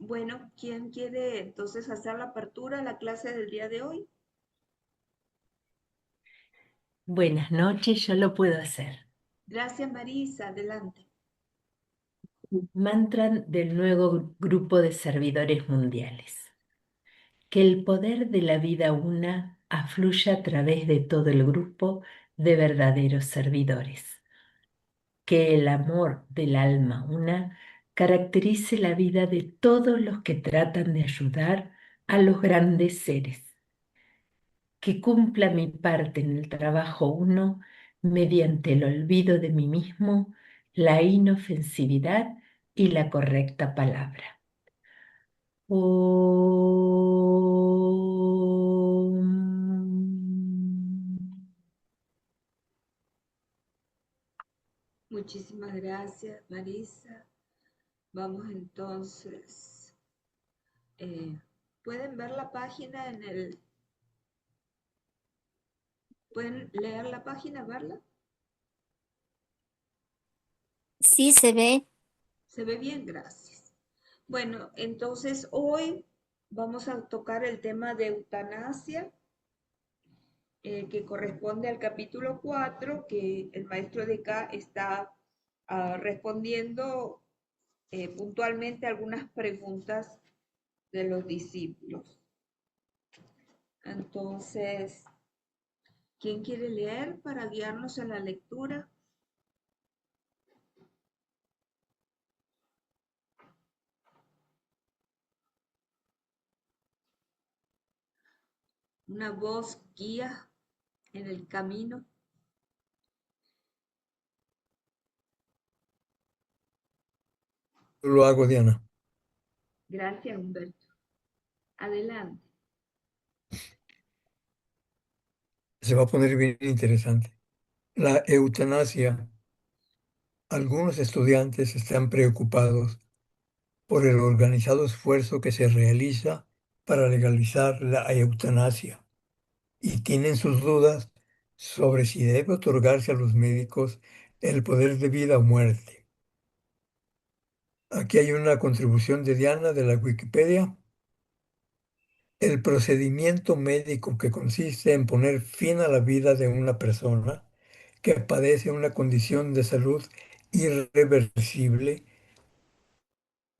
Bueno, ¿quién quiere entonces hacer la apertura a la clase del día de hoy? Buenas noches, yo lo puedo hacer. Gracias, Marisa. Adelante. Mantra del nuevo grupo de servidores mundiales. Que el poder de la vida una afluya a través de todo el grupo de verdaderos servidores. Que el amor del alma una caracterice la vida de todos los que tratan de ayudar a los grandes seres. Que cumpla mi parte en el trabajo uno mediante el olvido de mí mismo, la inofensividad y la correcta palabra. Om. Muchísimas gracias, Marisa. Vamos entonces. eh, ¿Pueden ver la página ¿Pueden leer la página, verla? Sí, se ve. ¿Se ve bien? Gracias. Bueno, entonces hoy vamos a tocar el tema de eutanasia, que corresponde al capítulo 4 que el maestro de acá está respondiendo puntualmente algunas preguntas de los discípulos. Entonces, ¿quién quiere leer para guiarnos en la lectura? Una voz guía en el camino. Lo hago, Diana. Gracias, Humberto. Adelante. Se va a poner bien interesante. La eutanasia. Algunos estudiantes están preocupados por el organizado esfuerzo que se realiza para legalizar la eutanasia y tienen sus dudas sobre si debe otorgarse a los médicos el poder de vida o muerte. Aquí hay una contribución de Diana de la Wikipedia. El procedimiento médico que consiste en poner fin a la vida de una persona que padece una condición de salud irreversible,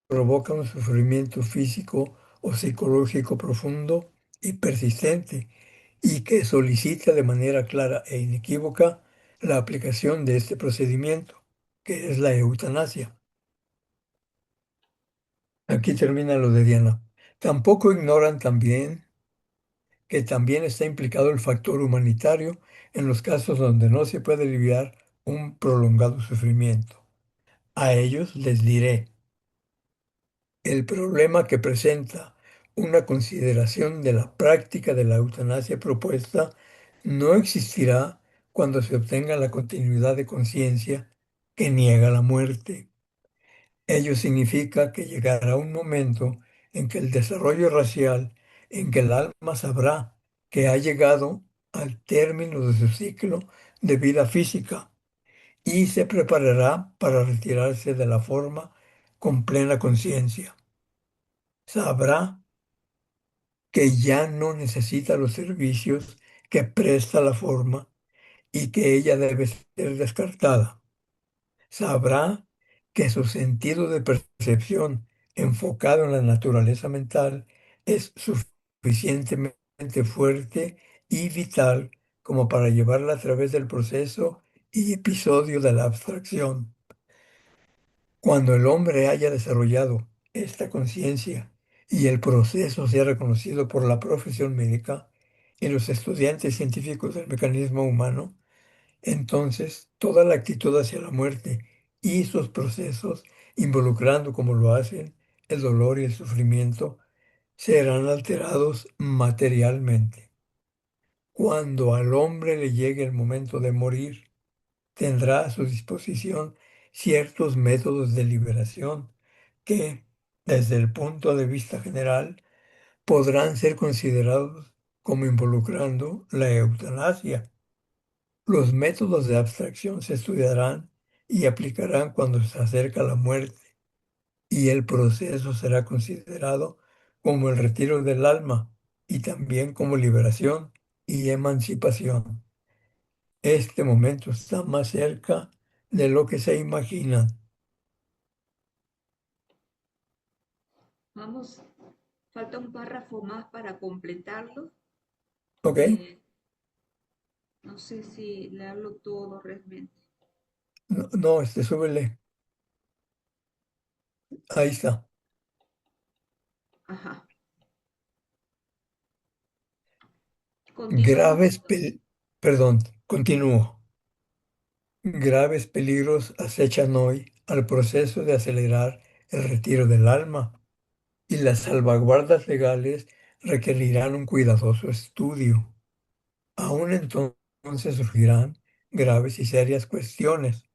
provoca un sufrimiento físico o psicológico profundo y persistente, y que solicita de manera clara e inequívoca la aplicación de este procedimiento, que es la eutanasia. Aquí termina lo de Diana. Tampoco ignoran también que también está implicado el factor humanitario en los casos donde no se puede aliviar un prolongado sufrimiento. A ellos les diré, el problema que presenta una consideración de la práctica de la eutanasia propuesta no existirá cuando se obtenga la continuidad de conciencia que niega la muerte. Ello significa que llegará un momento en que el desarrollo racial, en que el alma sabrá que ha llegado al término de su ciclo de vida física y se preparará para retirarse de la forma con plena conciencia. Sabrá que ya no necesita los servicios que presta la forma y que ella debe ser descartada. Sabrá que su sentido de percepción enfocado en la naturaleza mental es suficientemente fuerte y vital como para llevarla a través del proceso y episodio de la abstracción. Cuando el hombre haya desarrollado esta conciencia y el proceso sea reconocido por la profesión médica y los estudiantes científicos del mecanismo humano, entonces toda la actitud hacia la muerte y sus procesos, involucrando como lo hacen el dolor y el sufrimiento, serán alterados materialmente. Cuando al hombre le llegue el momento de morir, tendrá a su disposición ciertos métodos de liberación que, desde el punto de vista general, podrán ser considerados como involucrando la eutanasia. Los métodos de abstracción se estudiarán y aplicarán cuando se acerca la muerte. y el proceso será considerado como el retiro del alma y también como liberación y emancipación. Este momento está más cerca de lo que se imagina. Vamos, falta un párrafo más para completarlo. ¿Ok? Eh, no sé si leerlo todo realmente. No, no, súbele. Ahí está. Ajá. Continuamos Graves, entonces. perdón, continúo. Graves peligros acechan hoy al proceso de acelerar el retiro del alma y las salvaguardas legales requerirán un cuidadoso estudio. Aún entonces surgirán graves y serias cuestiones,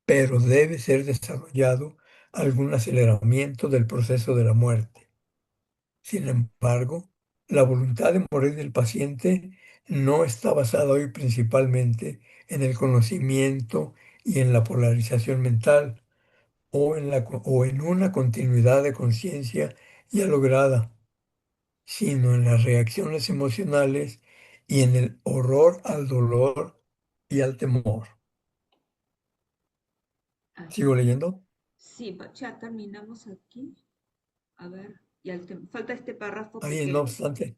pero debe ser desarrollado algún aceleramiento del proceso de la muerte. Sin embargo, la voluntad de morir del paciente no está basada hoy principalmente en el conocimiento y en la polarización mental o en una continuidad de conciencia ya lograda, sino en las reacciones emocionales y en el horror al dolor y al temor. Así ¿Sigo es. leyendo? Sí, ya terminamos aquí. A ver, falta este párrafo Ahí, no pequeño. obstante,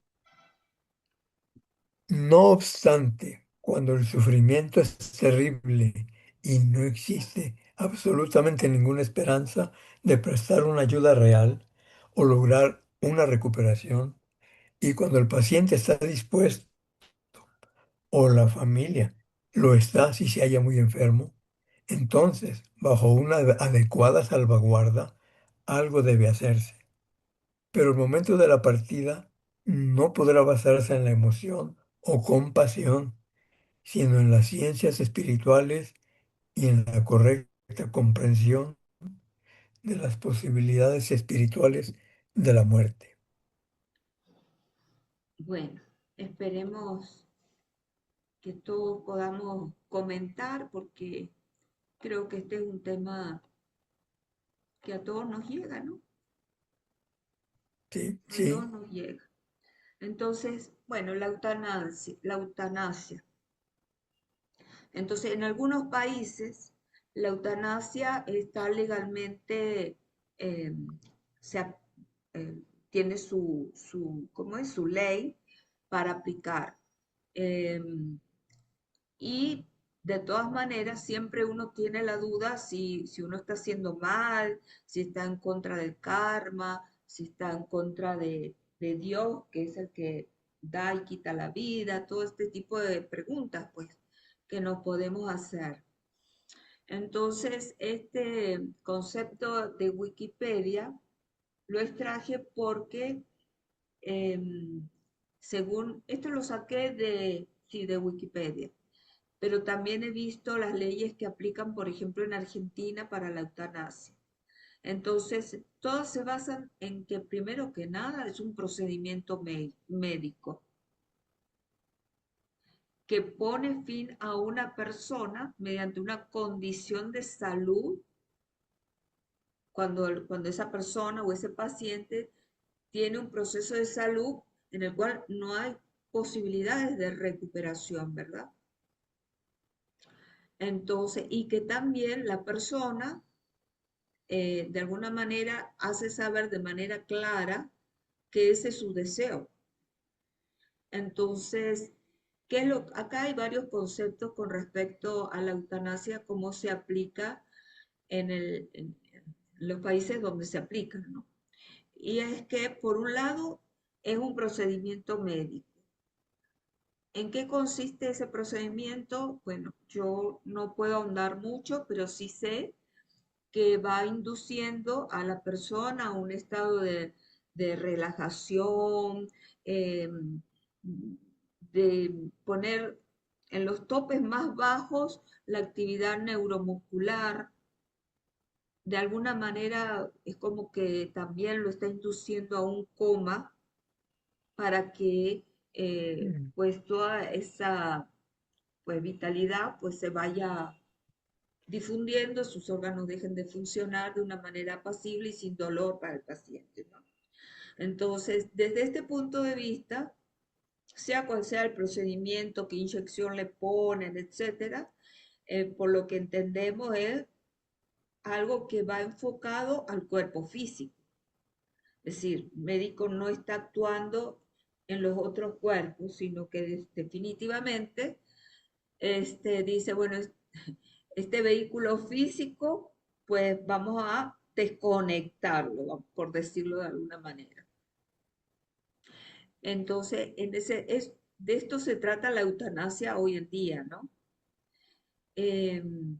no obstante, cuando el sufrimiento es terrible y no existe absolutamente ninguna esperanza de prestar una ayuda real o lograr una recuperación, y cuando el paciente está dispuesto o la familia lo está si se halla muy enfermo, entonces, bajo una adecuada salvaguarda, algo debe hacerse. Pero el momento de la partida no podrá basarse en la emoción o compasión, sino en las ciencias espirituales y en la correcta comprensión de las posibilidades espirituales de la muerte. Bueno, esperemos que todos podamos comentar porque creo que este es un tema que a todos nos llega, ¿no? Sí, A todos sí, nos llega. Entonces, bueno, la eutanasia. Entonces, en algunos países, la eutanasia está legalmente, eh, se ap- tiene ¿cómo es? Su ley para aplicar. Em, Y de todas maneras, siempre uno tiene la duda si uno está haciendo mal, si está en contra del karma, si está en contra de Dios, que es el que da y quita la vida, todo este tipo de preguntas, pues, que nos podemos hacer. Entonces, este concepto de Wikipedia lo extraje porque, según, esto lo saqué sí, de Wikipedia, pero también he visto las leyes que aplican, por ejemplo, en Argentina para la eutanasia. Entonces, todas se basan en que primero que nada es un procedimiento médico que pone fin a una persona mediante una condición de salud cuando esa persona o ese paciente tiene un proceso de salud en el cual no hay posibilidades de recuperación, ¿verdad? Entonces, y que también la persona de alguna manera hace saber de manera clara que ese es su deseo. Entonces, acá hay varios conceptos con respecto a la eutanasia, cómo se aplica en los países donde se aplica, ¿no? Y es que, por un lado, es un procedimiento médico. ¿En qué consiste ese procedimiento? Bueno, yo no puedo ahondar mucho, pero sí sé que va induciendo a la persona a un estado de relajación, eh, de poner en los topes más bajos la actividad neuromuscular. De alguna manera es como que también lo está induciendo a un coma para que mm, pues toda esa pues vitalidad pues se vaya difundiendo, sus órganos dejen de funcionar de una manera apacible y sin dolor para el paciente, ¿no? Entonces, desde este punto de vista, sea cual sea el procedimiento, qué inyección le ponen, etcétera, por lo que entendemos es algo que va enfocado al cuerpo físico. Es decir, el médico no está actuando en los otros cuerpos, sino que definitivamente dice, bueno, este vehículo físico, pues vamos a desconectarlo, por decirlo de alguna manera. Entonces, de esto se trata la eutanasia hoy en día, ¿no? Em,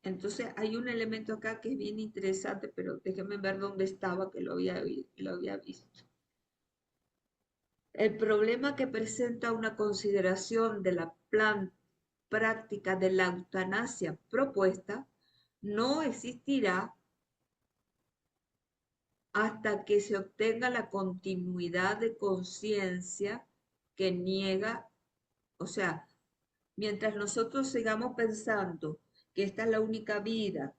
entonces, hay un elemento acá que es bien interesante, pero déjenme ver dónde estaba, que lo había visto. El problema que presenta una consideración de la práctica de la eutanasia propuesta no existirá hasta que se obtenga la continuidad de conciencia que niega, o sea, mientras nosotros sigamos pensando que esta es la única vida,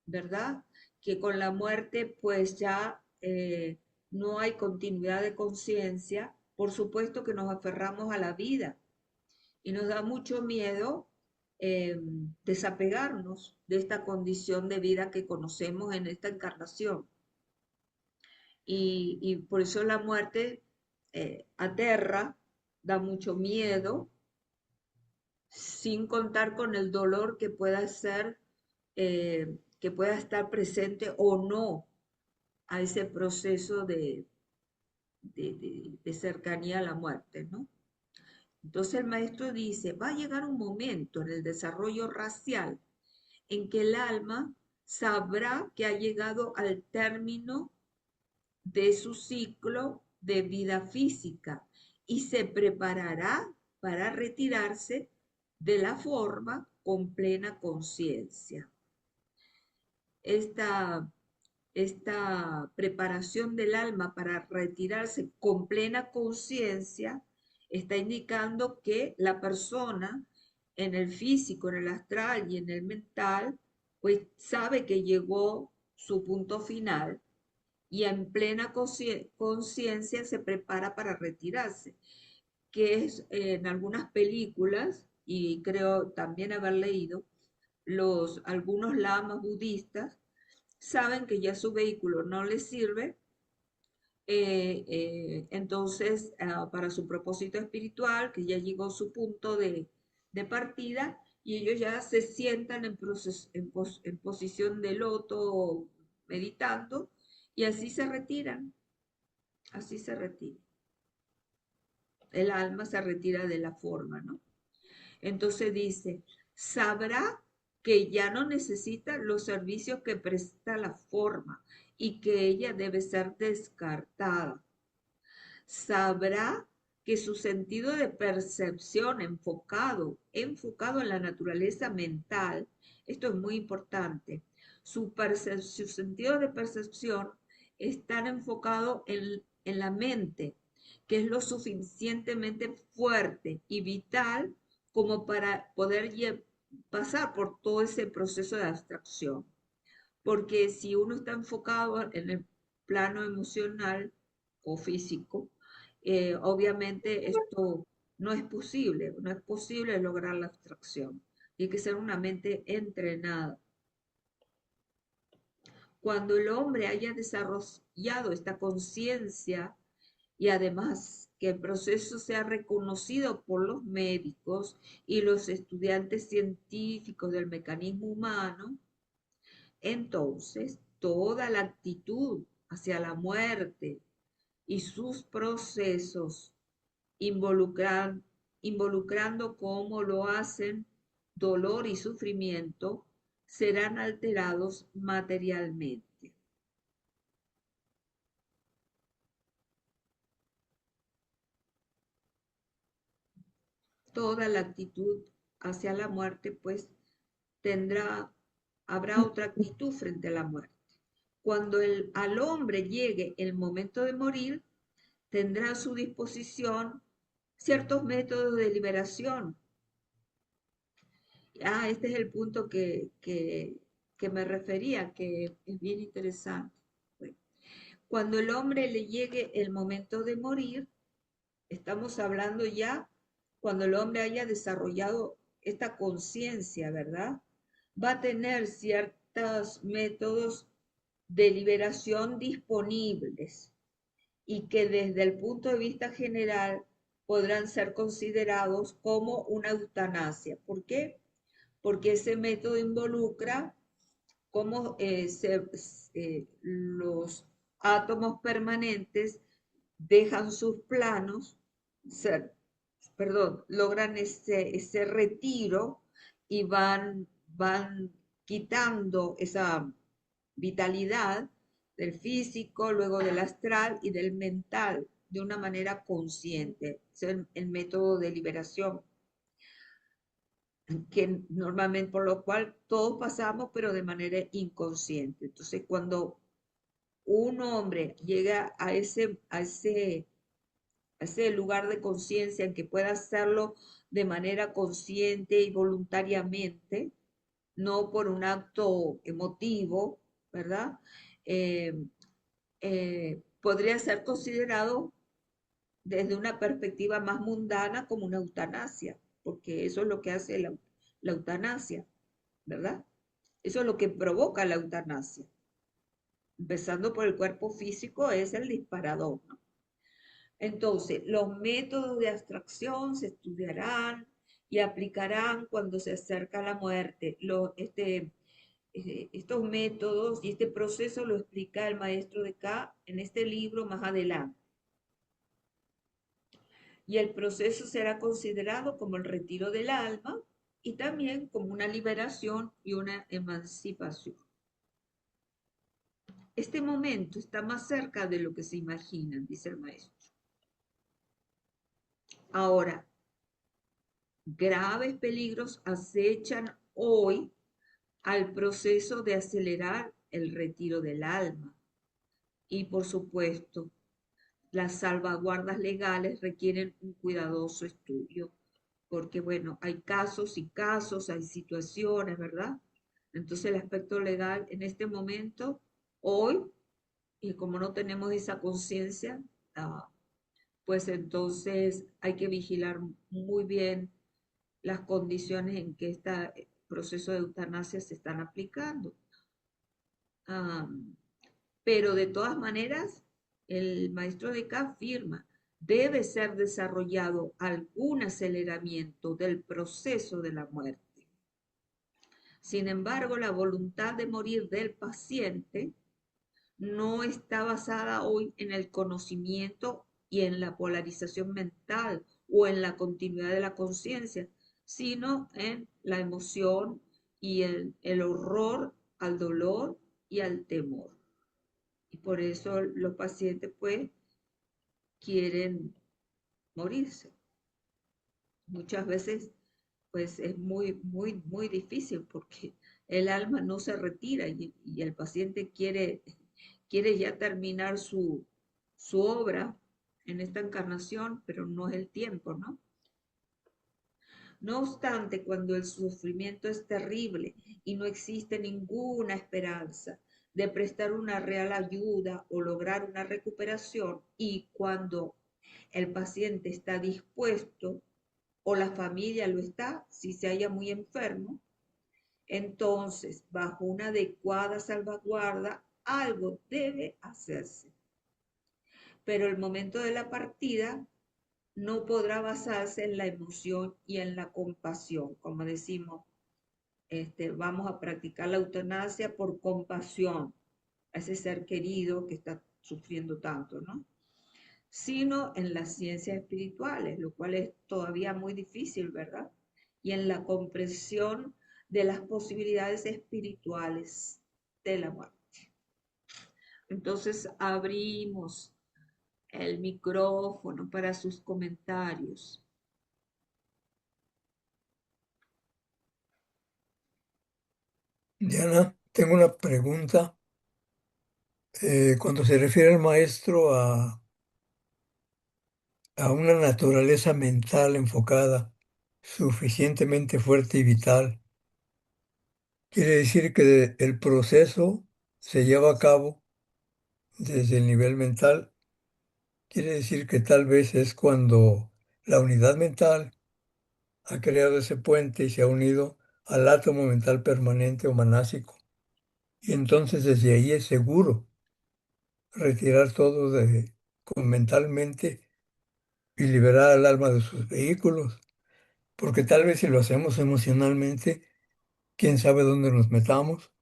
¿verdad? Que con la muerte pues ya no hay continuidad de conciencia, por supuesto que nos aferramos a la vida y nos da mucho miedo desapegarnos de esta condición de vida que conocemos en esta encarnación. Y por eso la muerte aterra, da mucho miedo, sin contar con el dolor que pueda ser, que pueda estar presente o no a ese proceso de cercanía a la muerte, ¿no? Entonces el maestro dice, va a llegar un momento en el desarrollo racial en que el alma sabrá que ha llegado al término de su ciclo de vida física y se preparará para retirarse de la forma con plena conciencia. Esta, esta preparación del alma para retirarse con plena conciencia está indicando que la persona en el físico, en el astral y en el mental, pues sabe que llegó su punto final y en plena conciencia se prepara para retirarse, que es en algunas películas, y creo también haber leído, algunos lamas budistas saben que ya su vehículo no les sirve, entonces para su propósito espiritual, que ya llegó su punto de partida, y ellos ya se sientan en posición de loto meditando, y así se retiran. El alma se retira de la forma, ¿no? Entonces dice, sabrá que ya no necesita los servicios que presta la forma y que ella debe ser descartada. Sabrá que su sentido de percepción enfocado en la naturaleza mental, esto es muy importante, su sentido de percepción está enfocado en la mente, que es lo suficientemente fuerte y vital como para poder pasar por todo ese proceso de abstracción. Porque si uno está enfocado en el plano emocional o físico, obviamente esto no es posible lograr la abstracción. Tiene que ser una mente entrenada. Cuando el hombre haya desarrollado esta conciencia y además que el proceso sea reconocido por los médicos y los estudiantes científicos del mecanismo humano, entonces toda la actitud hacia la muerte y sus procesos involucrando cómo lo hacen dolor y sufrimiento, serán alterados materialmente. Toda la actitud hacia la muerte, pues habrá otra actitud frente a la muerte. Cuando al hombre llegue el momento de morir, tendrá a su disposición ciertos métodos de liberación. Este es el punto que me refería, que es bien interesante. Bueno, cuando el hombre le llegue el momento de morir, estamos hablando ya cuando el hombre haya desarrollado esta conciencia, ¿verdad? Va a tener ciertos métodos de liberación disponibles y que desde el punto de vista general podrán ser considerados como una eutanasia. ¿Por qué? Porque ese método involucra cómo los átomos permanentes dejan sus planos, perdón, logran ese retiro y van quitando esa vitalidad del físico, luego del astral y del mental de una manera consciente. Es el método de liberación que normalmente por lo cual todos pasamos, pero de manera inconsciente. Entonces, cuando un hombre llega a ese lugar de conciencia en que pueda hacerlo de manera consciente y voluntariamente, no por un acto emotivo, ¿verdad? Eh, podría ser considerado desde una perspectiva más mundana como una eutanasia, porque eso es lo que hace la eutanasia, ¿verdad? Eso es lo que provoca la eutanasia. Empezando por el cuerpo físico es el disparador, ¿no? Entonces, los métodos de abstracción se estudiarán y aplicarán cuando se acerca la muerte. Estos métodos y este proceso lo explica el maestro de K en este libro más adelante. Y el proceso será considerado como el retiro del alma y también como una liberación y una emancipación. Este momento está más cerca de lo que se imaginan, dice el maestro. Ahora, graves peligros acechan hoy al proceso de acelerar el retiro del alma. Y por supuesto, las salvaguardas legales requieren un cuidadoso estudio, porque bueno, hay casos y casos, hay situaciones, ¿verdad? Entonces el aspecto legal en este momento, hoy, y como no tenemos esa conciencia, pues entonces hay que vigilar muy bien las condiciones en que este proceso de eutanasia se están aplicando. Ah, pero de todas maneras, el maestro de K afirma, debe ser desarrollado algún aceleramiento del proceso de la muerte. Sin embargo, la voluntad de morir del paciente no está basada hoy en el conocimiento y en la polarización mental o en la continuidad de la conciencia, sino en la emoción y el horror al dolor y al temor. Y por eso los pacientes pues quieren morirse. Muchas veces pues es muy difícil porque el alma no se retira y el paciente quiere ya terminar su obra en esta encarnación, pero no es el tiempo, ¿no? No obstante, cuando el sufrimiento es terrible y no existe ninguna esperanza de prestar una real ayuda o lograr una recuperación, y cuando el paciente está dispuesto o la familia lo está, si se halla muy enfermo, entonces, bajo una adecuada salvaguarda, algo debe hacerse. Pero el momento de la partida no podrá basarse en la emoción y en la compasión, como decimos, vamos a practicar la eutanasia por compasión a ese ser querido que está sufriendo tanto, ¿no? Sino en las ciencias espirituales, lo cual es todavía muy difícil, ¿verdad? Y en la comprensión de las posibilidades espirituales de la muerte. Entonces abrimos el micrófono para sus comentarios. Diana, tengo una pregunta. Cuando se refiere el maestro a una naturaleza mental enfocada, suficientemente fuerte y vital. Quiere decir que el proceso se lleva a cabo desde el nivel mental. Quiere decir que tal vez es cuando la unidad mental ha creado ese puente y se ha unido al átomo mental permanente o manásico. Y entonces desde ahí es seguro retirar todo mentalmente y liberar al alma de sus vehículos. Porque tal vez si lo hacemos emocionalmente, quién sabe dónde nos metamos.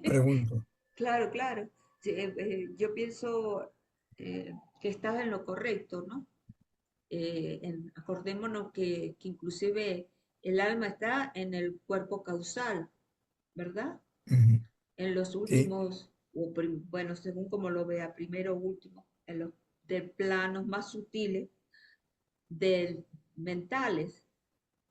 Pregunto. Claro, claro. Sí, yo pienso que estás en lo correcto, ¿no? Acordémonos que inclusive el alma está en el cuerpo causal, ¿verdad? Ujú. En los Sí. últimos, bueno, según como lo vea, primero o último, en los de planos más sutiles del mentales.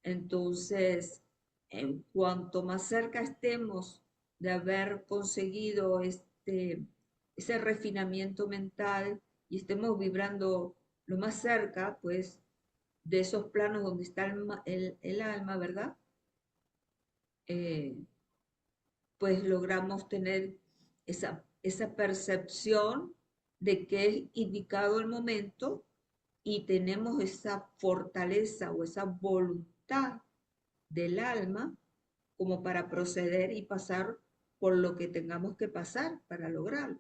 Entonces, en cuanto más cerca estemos de haber conseguido ese refinamiento mental y estemos vibrando lo más cerca, pues, de esos planos donde está el alma, ¿verdad? Eh, pues logramos tener esa percepción de que es indicado el momento y tenemos esa fortaleza o esa voluntad del alma como para proceder y pasar por lo que tengamos que pasar para lograrlo.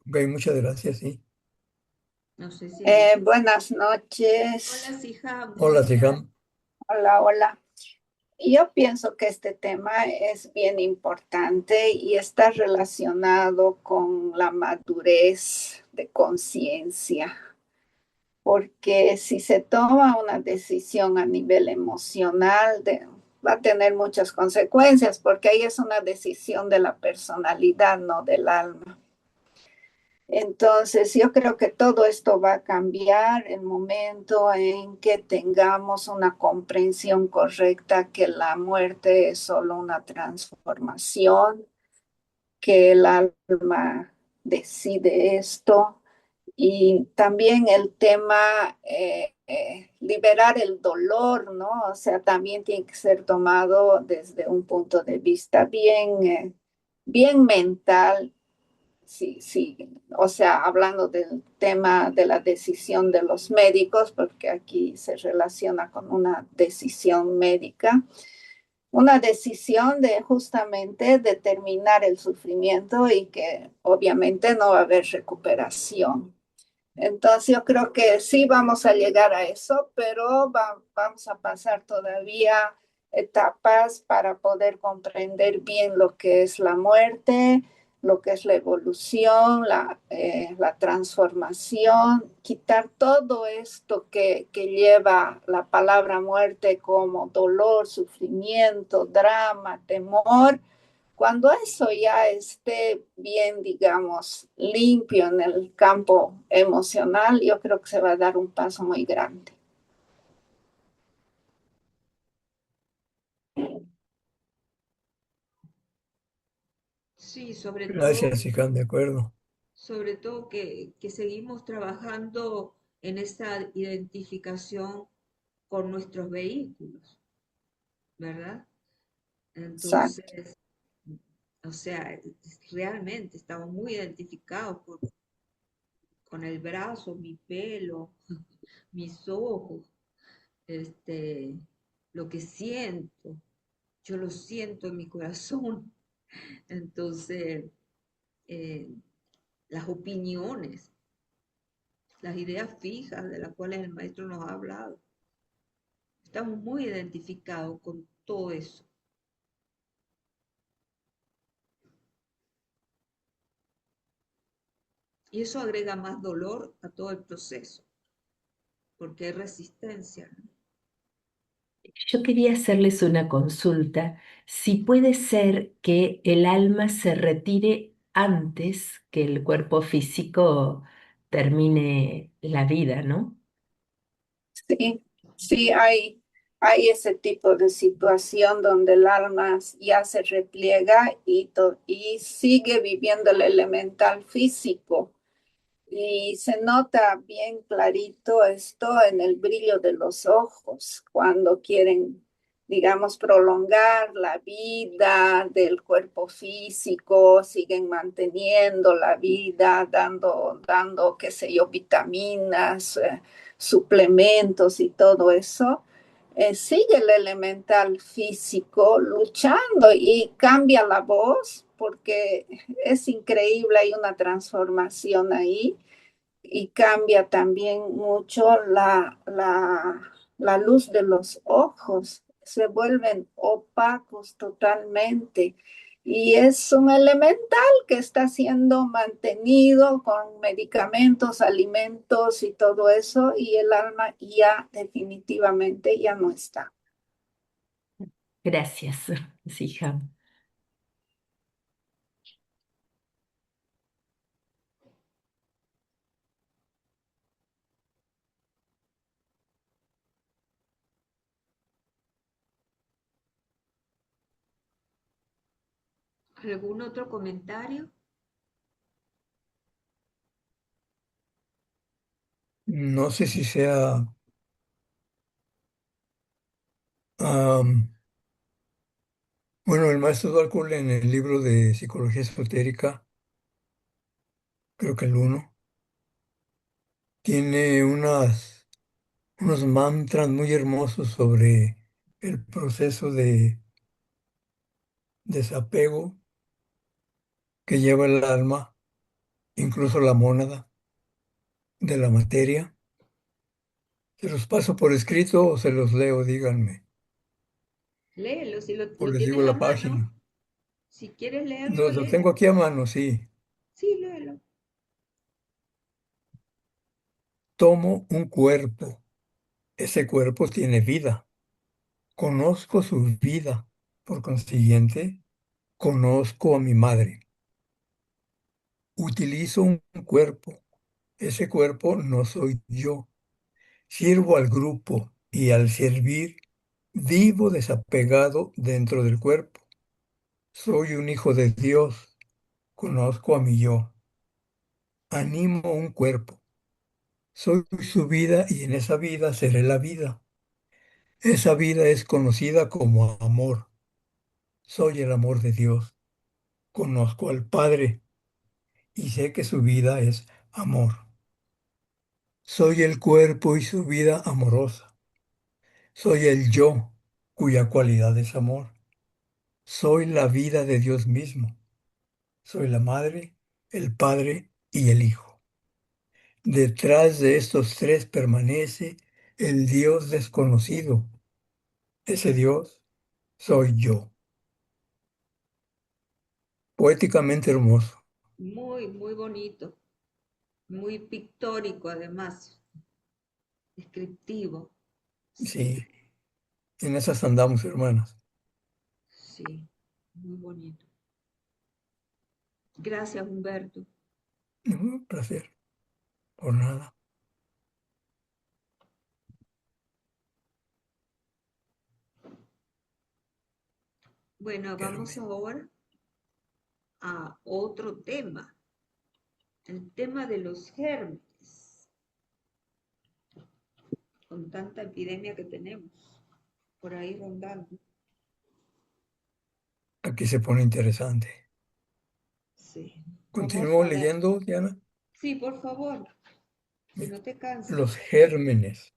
Ok, muchas gracias, sí. No sé si hay... Buenas Hola, noches. Sijam, ¿cómo Hola, estás? Sijam. Hola, hola. Yo pienso que este tema es bien importante y está relacionado con la madurez de conciencia, porque si se toma una decisión a nivel emocional, va a tener muchas consecuencias, porque ahí es una decisión de la personalidad, no del alma. Entonces, yo creo que todo esto va a cambiar el momento en que tengamos una comprensión correcta que la muerte es solo una transformación, que el alma decide esto y también el tema liberar el dolor, ¿no? O sea, también tiene que ser tomado desde un punto de vista bien mental. Sí, sí, o sea, hablando del tema de la decisión de los médicos, porque aquí se relaciona con una decisión médica, una decisión de justamente determinar el sufrimiento y que obviamente no va a haber recuperación. Entonces yo creo que sí vamos a llegar a eso, pero vamos a pasar todavía etapas para poder comprender bien lo que es la muerte, lo que es la evolución, la transformación, quitar todo esto que lleva la palabra muerte como dolor, sufrimiento, drama, temor. Cuando eso ya esté bien, digamos, limpio en el campo emocional, yo creo que se va a dar un paso muy grande. Sí, Gracias, Sijam, de acuerdo. sobre todo que seguimos trabajando en esa identificación con nuestros vehículos, ¿verdad? Exacto. Entonces, o sea, realmente estamos muy identificados con el brazo, mi pelo, mis ojos, este, lo que siento, yo lo siento en mi corazón. Entonces, eh, las opiniones, las ideas fijas de las cuales el maestro nos ha hablado, estamos muy identificados con todo eso. Y eso agrega más dolor a todo el proceso, porque hay resistencia, ¿no? Yo quería hacerles una consulta. Si puede ser que el alma se retire antes que el cuerpo físico termine la vida, ¿no? Sí, sí, hay. hay ese tipo de situación donde el alma ya se repliega y sigue viviendo el elemental físico. Y se nota bien clarito esto en el brillo de los ojos, cuando quieren, digamos, prolongar la vida del cuerpo físico, siguen manteniendo la vida, qué sé yo, vitaminas, suplementos y todo eso. Sigue el elemental físico luchando y cambia la voz porque es increíble, hay una transformación ahí y cambia también mucho la luz de los ojos, se vuelven opacos totalmente. Y es un elemental que está siendo mantenido con medicamentos, alimentos y todo eso, y el alma ya definitivamente ya no está. Gracias, hija. ¿Algún otro comentario? No sé si sea, am, bueno, el maestro Dwalkul en el libro de Psicología Esotérica, creo que el uno, tiene unos mantras muy hermosos sobre el proceso de desapego que lleva el alma, incluso la mónada, de la materia. ¿Se los paso por escrito o se los leo? Díganme. Léelo, si O lo les digo tienes a la mano. página. Si quieres leerlo, Lo léelo. tengo aquí a mano, sí. Sí, léelo. Tomo un cuerpo. Ese cuerpo tiene vida. Conozco su vida. Por consiguiente, conozco a mi madre. Utilizo un cuerpo. Ese cuerpo no soy yo. Sirvo al grupo y al servir vivo desapegado dentro del cuerpo. Soy un hijo de Dios. Conozco a mi yo. Animo un cuerpo. Soy su vida y en esa vida seré la vida. Esa vida es conocida como amor. Soy el amor de Dios. Conozco al Padre y sé que su vida es amor. Soy el cuerpo y su vida amorosa. Soy el yo, cuya cualidad es amor. Soy la vida de Dios mismo. Soy la madre, el padre y el hijo. Detrás de estos tres permanece el Dios desconocido. Ese Dios soy yo. Poéticamente hermoso. Muy, muy bonito. Muy pictórico, además. Descriptivo. Sí, Sí, en esas andamos, hermanas. sí. Muy bonito. Gracias, Humberto. Un placer, por nada. Bueno, vamos Carmen. ahora a otro tema. El tema de los gérmenes. Con tanta epidemia que tenemos por ahí rondando. Aquí se pone interesante. Sí. Vamos Continúo a ver. leyendo, Diana. Sí, por favor, que Mira, no te canses. los gérmenes.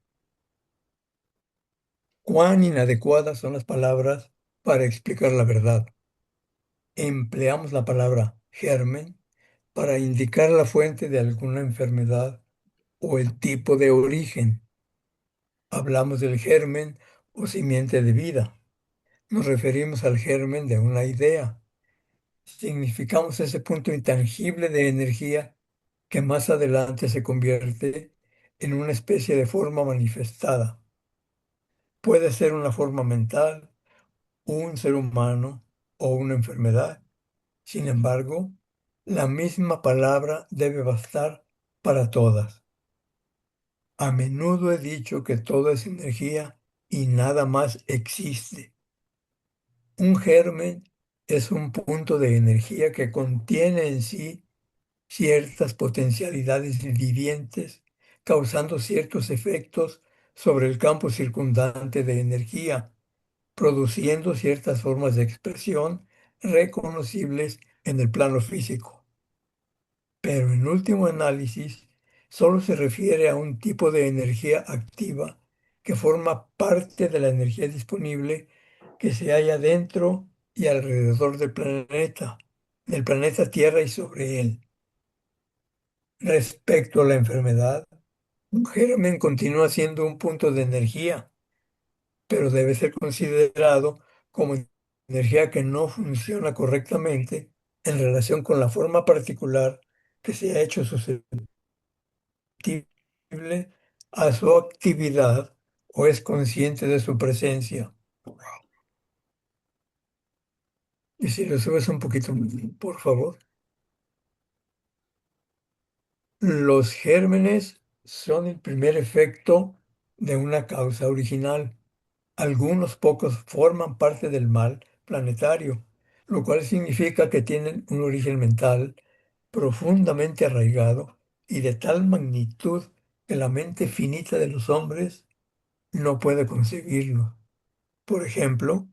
Cuán inadecuadas son las palabras para explicar la verdad. Empleamos la palabra germen para indicar la fuente de alguna enfermedad o el tipo de origen. Hablamos del germen o simiente de vida. Nos referimos al germen de una idea. Significamos ese punto intangible de energía que más adelante se convierte en una especie de forma manifestada. Puede ser una forma mental, un ser humano o una enfermedad. Sin embargo, la misma palabra debe bastar para todas. A menudo he dicho que todo es energía y nada más existe. Un germen es un punto de energía que contiene en sí ciertas potencialidades vivientes, causando ciertos efectos sobre el campo circundante de energía, produciendo ciertas formas de expresión reconocibles en el plano físico. Pero en último análisis, solo se refiere a un tipo de energía activa que forma parte de la energía disponible que se halla dentro y alrededor del planeta Tierra y sobre él. Respecto a la enfermedad, un germen continúa siendo un punto de energía, pero debe ser considerado como energía que no funciona correctamente en relación con la forma particular que se ha hecho susceptible a su actividad o es consciente de su presencia. Y si lo subes un poquito, por favor. Los gérmenes son el primer efecto de una causa original. Algunos pocos forman parte del mal planetario, lo cual significa que tienen un origen mental profundamente arraigado y de tal magnitud que la mente finita de los hombres no puede conseguirlo. Por ejemplo,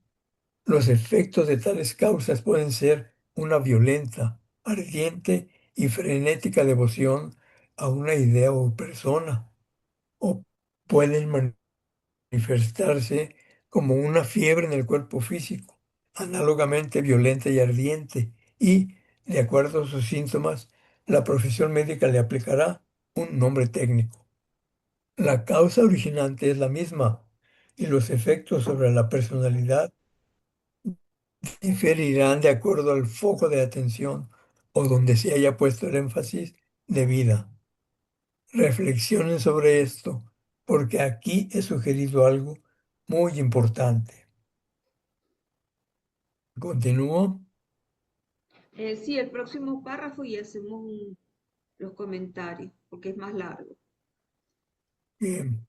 los efectos de tales causas pueden ser una violenta, ardiente y frenética devoción a una idea o persona, o pueden manifestarse como una fiebre en el cuerpo físico, análogamente violenta y ardiente, y, de acuerdo a sus síntomas, la profesión médica le aplicará un nombre técnico. La causa originante es la misma, y los efectos sobre la personalidad diferirán de acuerdo al foco de atención o donde se haya puesto el énfasis de vida. Reflexionen sobre esto, porque aquí he sugerido algo muy importante. Continúo. Sí, el próximo párrafo y hacemos los comentarios, porque es más largo. Bien.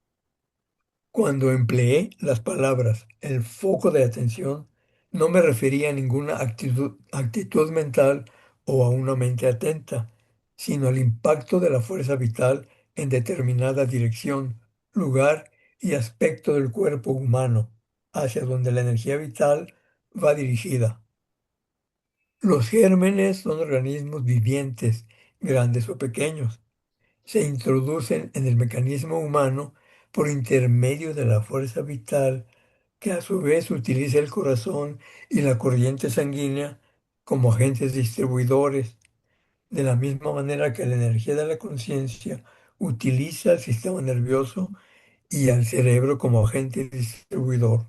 Cuando empleé las palabras el foco de atención, no me refería a ninguna actitud mental o a una mente atenta, sino al impacto de la fuerza vital en determinada dirección, lugar y aspecto del cuerpo humano, hacia donde la energía vital va dirigida. Los gérmenes son organismos vivientes, grandes o pequeños. Se introducen en el mecanismo humano por intermedio de la fuerza vital que a su vez utiliza el corazón y la corriente sanguínea como agentes distribuidores, de la misma manera que la energía de la conciencia utiliza el sistema nervioso y al cerebro como agente distribuidor.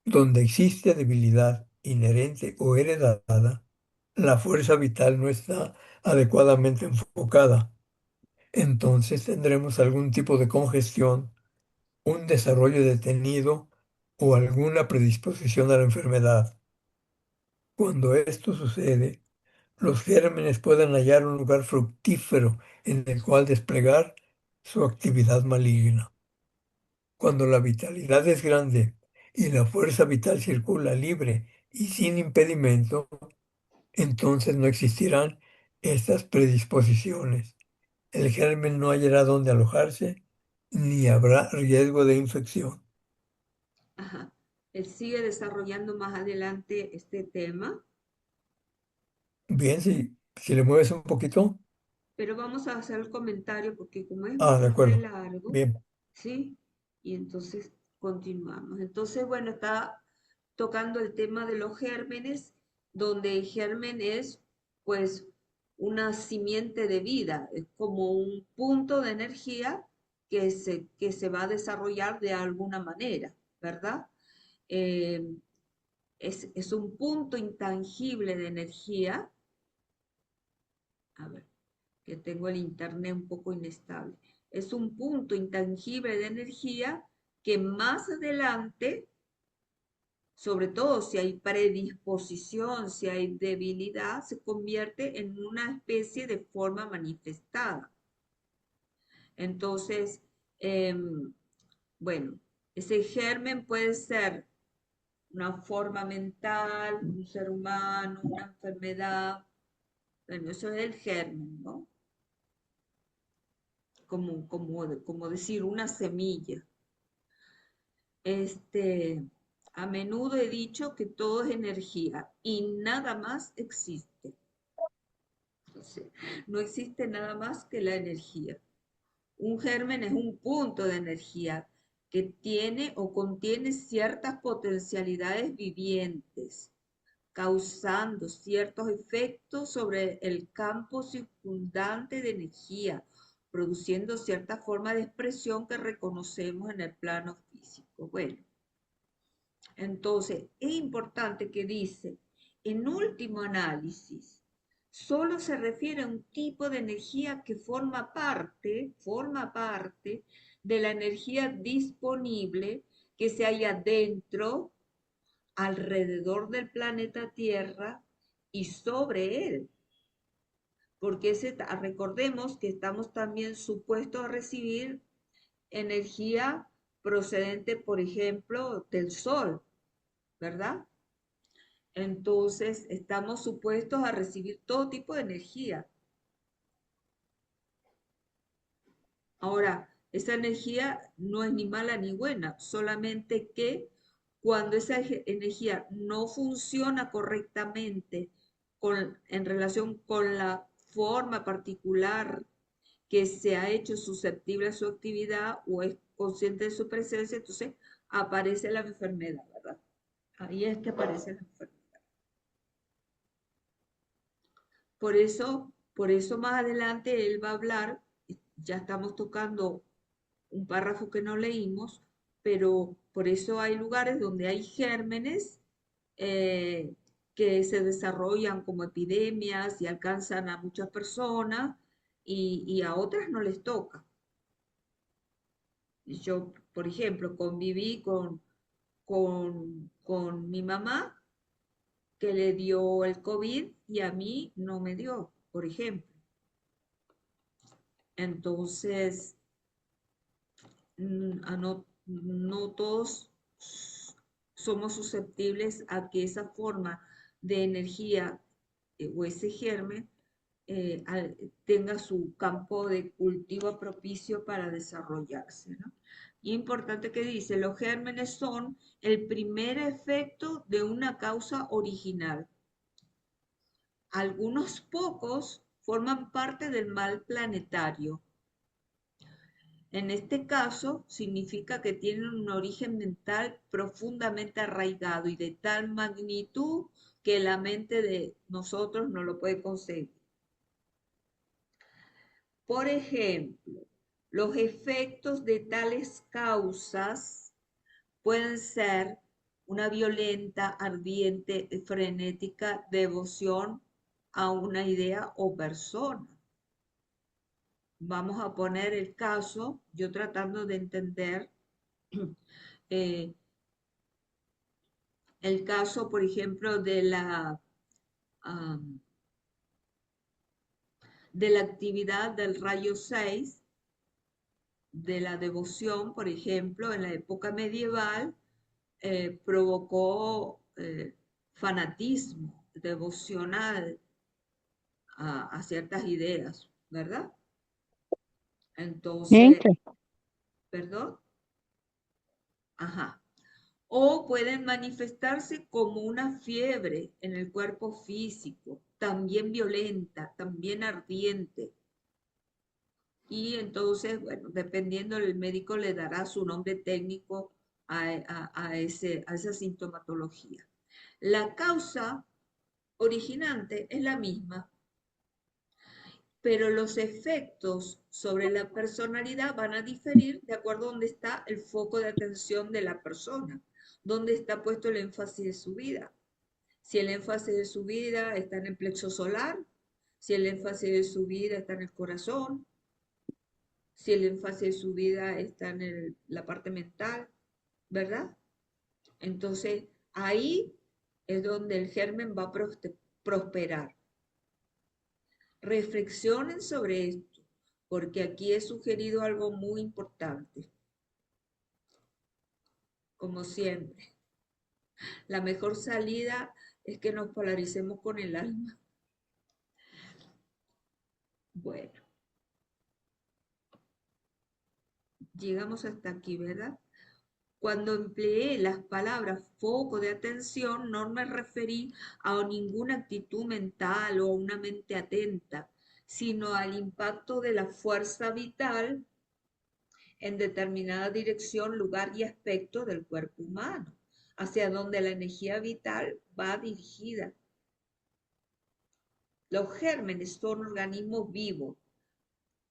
Donde existe debilidad inherente o heredada, la fuerza vital no está adecuadamente enfocada. Entonces tendremos algún tipo de congestión, un desarrollo detenido o alguna predisposición a la enfermedad. Cuando esto sucede, los gérmenes pueden hallar un lugar fructífero en el cual desplegar su actividad maligna. Cuando la vitalidad es grande y la fuerza vital circula libre y sin impedimento, entonces no existirán estas predisposiciones. El germen no hallará dónde alojarse ni habrá riesgo de infección. Ajá. Él sigue desarrollando más adelante este tema, Bien, si le mueves un poquito. pero vamos a hacer el comentario porque como es Ah, de bastante acuerdo. largo, Bien. ¿sí? Y entonces continuamos. Entonces, bueno, está tocando el tema de los gérmenes, donde el germen es pues una simiente de vida, es como un punto de energía que se va a desarrollar de alguna manera, ¿verdad? Eh, es un punto intangible de energía. A ver, que tengo el internet un poco inestable. Es un punto intangible de energía que más adelante, sobre todo si hay predisposición, si hay debilidad, se convierte en una especie de forma manifestada. Entonces, bueno, Ese germen puede ser una forma mental, un ser humano, una enfermedad. Bueno, eso es el germen, ¿no? Como decir una semilla. A menudo he dicho que todo es energía y nada más existe. O sea, no existe nada más que la energía. Un germen es un punto de energía que tiene o contiene ciertas potencialidades vivientes, causando ciertos efectos sobre el campo circundante de energía, produciendo cierta forma de expresión que reconocemos en el plano físico. Bueno, entonces es importante que dice, en último análisis, solo se refiere a un tipo de energía que forma parte de la energía disponible que se halla dentro, alrededor del planeta Tierra y sobre él. Porque recordemos que estamos también supuestos a recibir energía procedente, por ejemplo, del Sol, ¿verdad? Entonces, estamos supuestos a recibir todo tipo de energía. Ahora, esa energía no es ni mala ni buena, solamente que cuando esa energía no funciona correctamente en relación con la forma particular que se ha hecho susceptible a su actividad o es consciente de su presencia, entonces aparece la enfermedad, ¿verdad? Ahí es que aparece la enfermedad. Por eso más adelante él va a hablar, ya estamos tocando un párrafo que no leímos, pero por eso hay lugares donde hay gérmenes eh, que se desarrollan como epidemias y alcanzan a muchas personas y a otras no les toca. Yo, por ejemplo, conviví con mi mamá que le dio el COVID y a mí no me dio, por ejemplo. Entonces, no todos somos susceptibles a que esa forma de energía o ese germen tenga su campo de cultivo propicio para desarrollarse, ¿no? Y importante que dice, los gérmenes son el primer efecto de una causa original. Algunos pocos forman parte del mal planetario. En este caso, significa que tienen un origen mental profundamente arraigado y de tal magnitud que la mente de nosotros no lo puede conseguir. Por ejemplo, los efectos de tales causas pueden ser una violenta, ardiente, frenética devoción a una idea o persona. Vamos a poner el caso, yo tratando de entender eh, el caso, por ejemplo, de la actividad del rayo 6, de la devoción, por ejemplo, en la época medieval, provocó fanatismo devocional a ciertas ideas, ¿verdad? Entonces, Entre. ¿perdón? Ajá. O pueden manifestarse como una fiebre en el cuerpo físico, también violenta, también ardiente. Y entonces, bueno, dependiendo el médico le dará su nombre técnico a esa sintomatología. La causa originante es la misma, pero los efectos sobre la personalidad van a diferir de acuerdo a dónde está el foco de atención de la persona, dónde está puesto el énfasis de su vida. Si el énfasis de su vida está en el plexo solar, si el énfasis de su vida está en el corazón, si el énfasis de su vida está en la parte mental, ¿verdad? Entonces, ahí es donde el germen va a prosperar. Reflexionen sobre esto, porque aquí he sugerido algo muy importante. como siempre. La mejor salida es que nos polaricemos con el alma. Bueno, llegamos hasta aquí, ¿verdad? Cuando empleé las palabras foco de atención, no me referí a ninguna actitud mental o a una mente atenta, sino al impacto de la fuerza vital en determinada dirección, lugar y aspecto del cuerpo humano, hacia donde la energía vital va dirigida. Los gérmenes son organismos vivos,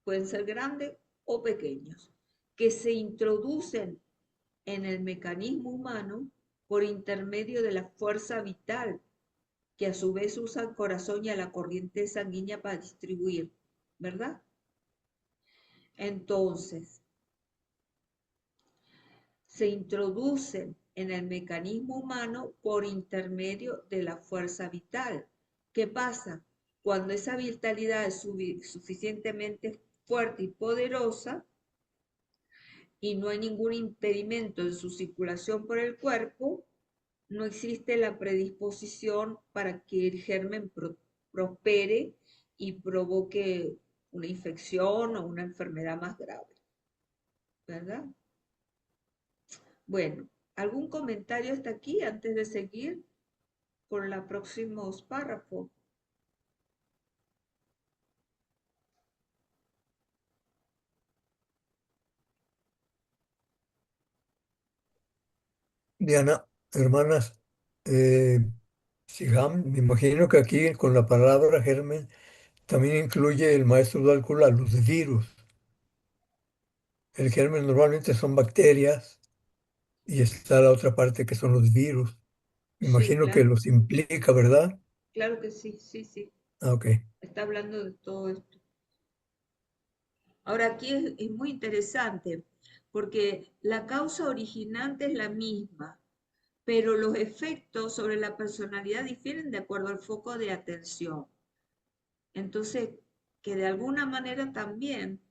pueden ser grandes o pequeños, que se introducen en el mecanismo humano por intermedio de la fuerza vital, que a su vez usa el corazón y a la corriente sanguínea para distribuir, ¿verdad? Entonces, se introducen en el mecanismo humano por intermedio de la fuerza vital. ¿Qué pasa? Cuando esa vitalidad es suficientemente fuerte y poderosa y no hay ningún impedimento en su circulación por el cuerpo, no existe la predisposición para que el germen prospere y provoque una infección o una enfermedad más grave, ¿verdad? Bueno, ¿algún comentario hasta aquí antes de seguir por los próximos párrafos? Diana, hermanas, eh, Siham, me imagino que aquí con la palabra germen también incluye el maestro Dálcula los virus. El germen normalmente son bacterias y está la otra parte que son los virus. Me Sí, imagino que claro, los implica, ¿verdad? claro que sí, sí, sí. Ah, ok. Está hablando de todo esto. Ahora aquí es muy interesante porque la causa originante es la misma, pero los efectos sobre la personalidad difieren de acuerdo al foco de atención. Entonces, que de alguna manera también,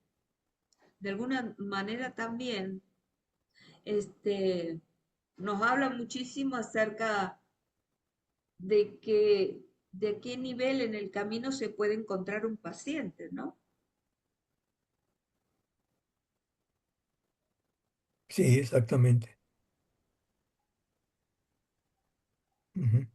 este, nos habla muchísimo acerca de de qué nivel en el camino se puede encontrar un paciente, ¿no? Sí, exactamente. Ujú.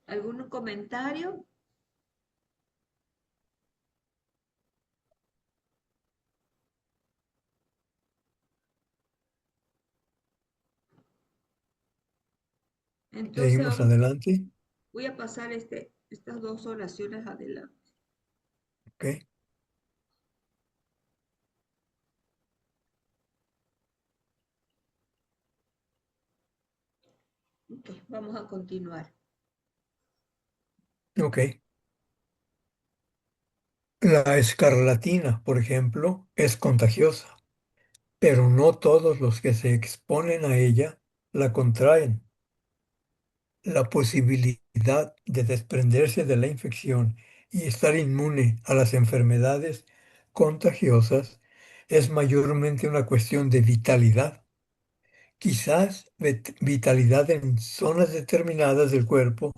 ¿Algún comentario? Entonces Seguimos adelante. voy a pasar estas dos oraciones adelante. Ok. Ok, vamos a continuar. Ok. La escarlatina, por ejemplo, es contagiosa, pero no todos los que se exponen a ella la contraen. La posibilidad de desprenderse de la infección y estar inmune a las enfermedades contagiosas es mayormente una cuestión de vitalidad. Quizás vitalidad en zonas determinadas del cuerpo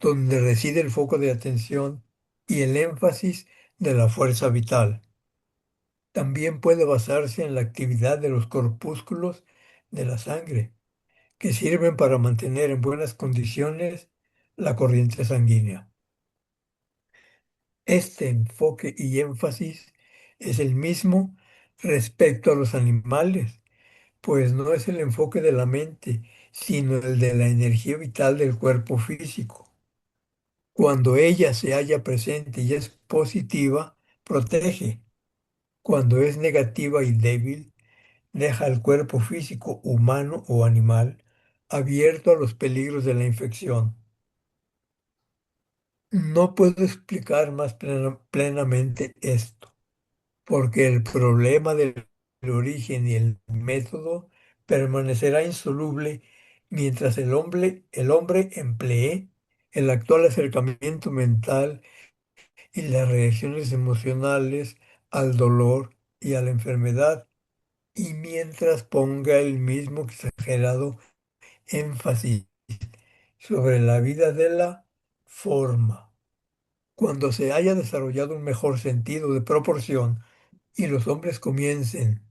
donde reside el foco de atención y el énfasis de la fuerza vital. También puede basarse en la actividad de los corpúsculos de la sangre, que sirven para mantener en buenas condiciones la corriente sanguínea. Este enfoque y énfasis es el mismo respecto a los animales, pues no es el enfoque de la mente, sino el de la energía vital del cuerpo físico. Cuando ella se halla presente y es positiva, protege. Cuando es negativa y débil, deja al cuerpo físico humano o animal abierto a los peligros de la infección. No puedo explicar más plenamente esto, porque el problema del origen y el método permanecerá insoluble mientras el hombre emplee el actual acercamiento mental y las reacciones emocionales al dolor y a la enfermedad, y mientras ponga el mismo exagerado énfasis sobre la vida de la forma. Cuando se haya desarrollado un mejor sentido de proporción y los hombres comiencen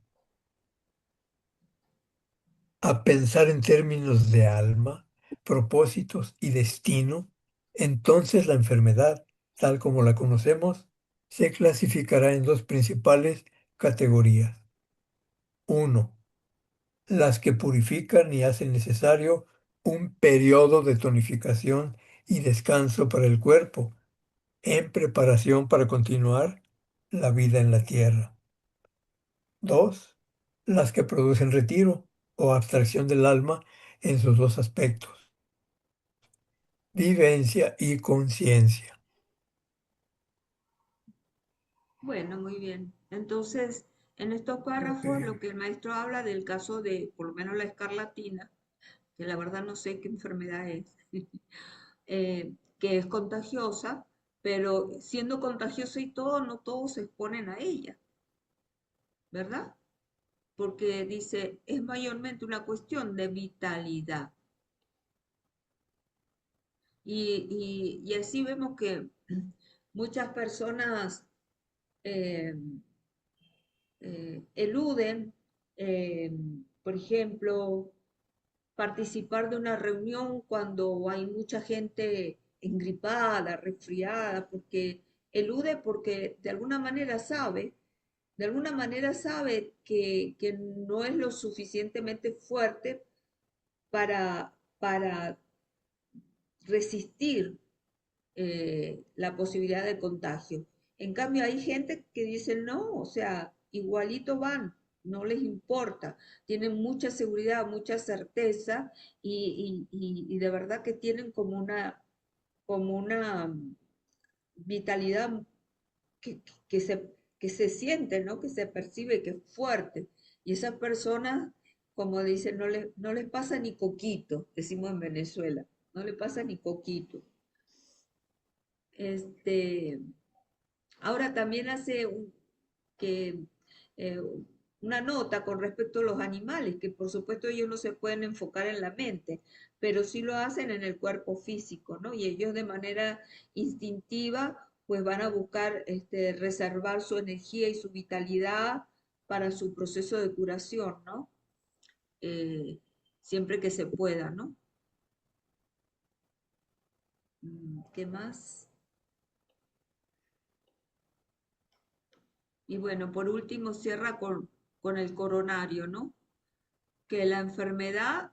a pensar en términos de alma, propósitos y destino, entonces la enfermedad, tal como la conocemos, se clasificará en dos principales categorías. Uno, las que purifican y hacen necesario un periodo de tonificación y descanso para el cuerpo, en preparación para continuar la vida en la tierra. Dos, las que producen retiro o abstracción del alma en sus dos aspectos, vivencia y conciencia. Bueno, muy bien. Entonces, en estos Ok. párrafos, lo que el maestro habla del caso de, por lo menos la escarlatina, que la verdad no sé qué enfermedad es, que es contagiosa, pero siendo contagiosa y todo, no todos se exponen a ella, ¿verdad? Porque dice, es mayormente una cuestión de vitalidad. Y así vemos que muchas personas eh, eluden, eh, por ejemplo, participar de una reunión cuando hay mucha gente engripada, resfriada, porque elude porque de alguna manera sabe que no es lo suficientemente fuerte para resistir la posibilidad de contagio. En cambio, hay gente que dice no, o sea, igualito van, no les importa, tienen mucha seguridad, mucha certeza y de verdad que tienen como una vitalidad que, que se, que se siente, ¿no? Que se percibe que es fuerte. Y esas personas, como dicen, no les pasa ni coquito, decimos en Venezuela, no le pasa ni coquito. Este, ahora también que, eh, una nota con respecto a los animales, que por supuesto ellos no se pueden enfocar en la mente, pero sí lo hacen en el cuerpo físico, ¿no? Y ellos de manera instintiva pues van a buscar reservar su energía y su vitalidad para su proceso de curación, ¿no? Eh, siempre que se pueda, ¿no? ¿Qué más? Y bueno, por último cierra con el coronario, ¿no? Que la enfermedad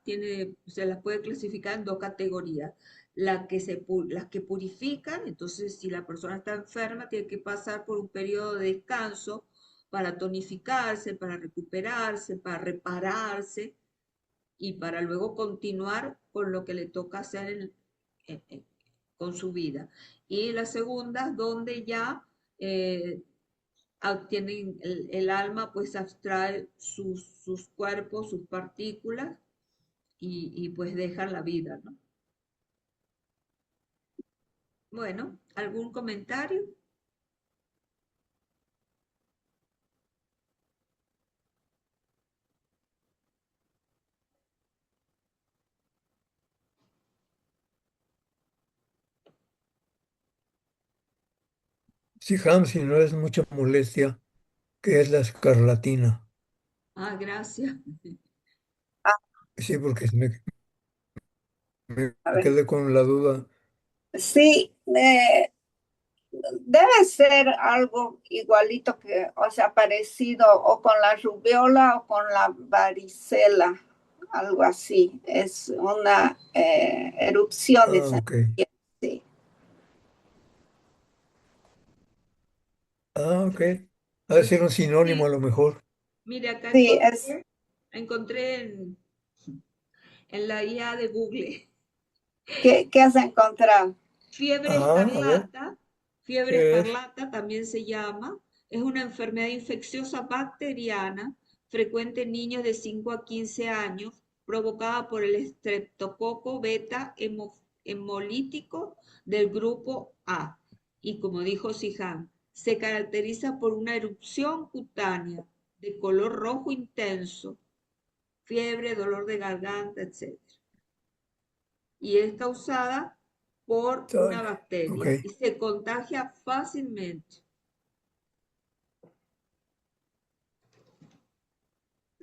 se las puede clasificar en dos categorías. Las que purifican, entonces si la persona está enferma, tiene que pasar por un periodo de descanso para tonificarse, para recuperarse, para repararse y para luego continuar con lo que le toca hacer con su vida. Y las segundas, donde ya eh, tienen el alma, pues abstrae sus cuerpos, sus partículas pues dejan la vida, ¿no? Bueno, ¿algún comentario? Si si no es mucha molestia, ¿qué es la escarlatina? Ah, gracias. Ah, Sí, porque me a ver. quedé con la duda. Sí, debe ser algo igualito que, o sea, parecido o con la rubiola o con la varicela, algo así. Es una erupción, Ah, ok. sí. Ah, ok. Ha de ser un sinónimo a Sí, lo mejor. mire, acá Sí, es, encontré en la IA de Google. ¿qué has encontrado? Fiebre Ah, a ver, escarlata, fiebre ¿qué es? escarlata también se llama, es una enfermedad infecciosa bacteriana frecuente en niños de 5 a 15 años, provocada por el estreptococo beta hemolítico del grupo A. Y como dijo Sihan, se caracteriza por una erupción cutánea de color rojo intenso, fiebre, dolor de garganta, etc. Y es causada por una Sale. Ok, bacteria y se contagia fácilmente.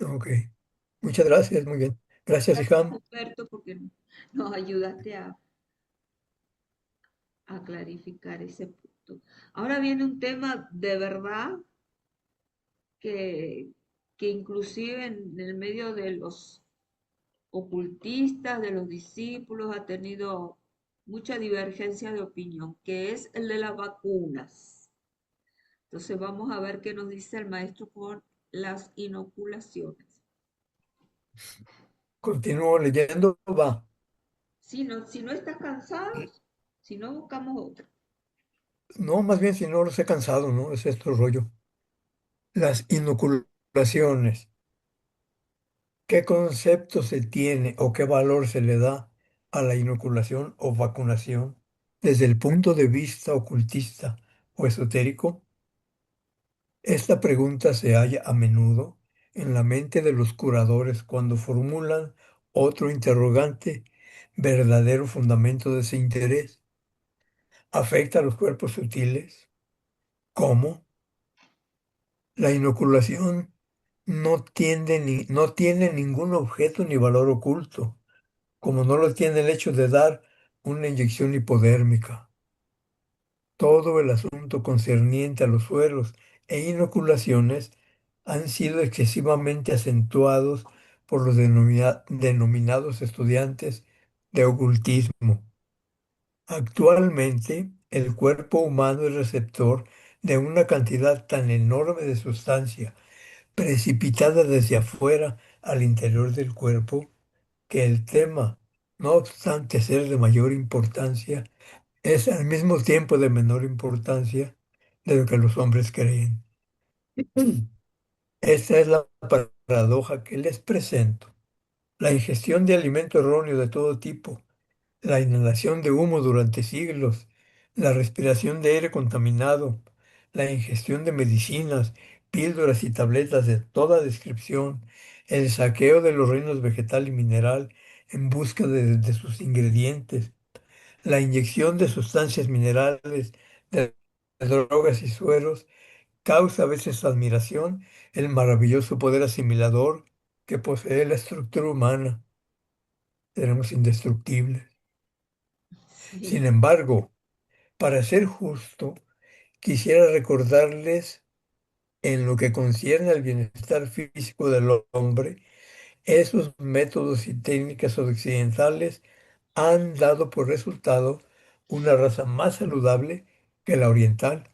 ok. Muchas gracias, muy bien. Gracias, Gracias, Ijam. Humberto, porque nos ayudaste a clarificar ese punto. Ahora viene un tema de verdad que, que inclusive en el medio de los ocultistas, de los discípulos, ha tenido mucha divergencia de opinión, que es el de las vacunas. Entonces vamos a ver qué nos dice el maestro con las inoculaciones. Continúo leyendo. Va. Si no estás cansado, si no buscamos otro. No, más bien si no los he cansado, ¿no? Es esto el rollo. Las inoculaciones. ¿Qué concepto se tiene o qué valor se le da a la inoculación o vacunación desde el punto de vista ocultista o esotérico? Esta pregunta se halla a menudo en la mente de los curadores cuando formulan otro interrogante, verdadero fundamento de ese interés. ¿Afecta a los cuerpos sutiles? ¿Cómo? La inoculación no tiene ningún objeto ni valor oculto, como no lo tiene el hecho de dar una inyección hipodérmica. Todo el asunto concerniente a los sueros e inoculaciones han sido excesivamente acentuados por los denominados estudiantes de ocultismo. Actualmente, el cuerpo humano es receptor de una cantidad tan enorme de sustancia precipitada desde afuera al interior del cuerpo que el tema, no obstante ser de mayor importancia, es al mismo tiempo de menor importancia de lo que los hombres creen. Esta es la paradoja que les presento. La ingestión de alimento erróneo de todo tipo, la inhalación de humo durante siglos, la respiración de aire contaminado, la ingestión de medicinas, píldoras y tabletas de toda descripción, el saqueo de los reinos vegetal y mineral en busca de sus ingredientes, la inyección de sustancias minerales, de drogas y sueros, causa a veces admiración el maravilloso poder asimilador que posee la estructura humana. Seremos indestructibles. Sin Sí, embargo, para ser justo, quisiera recordarles en lo que concierne al bienestar físico del hombre, esos métodos y técnicas occidentales han dado por resultado una raza más saludable que la oriental,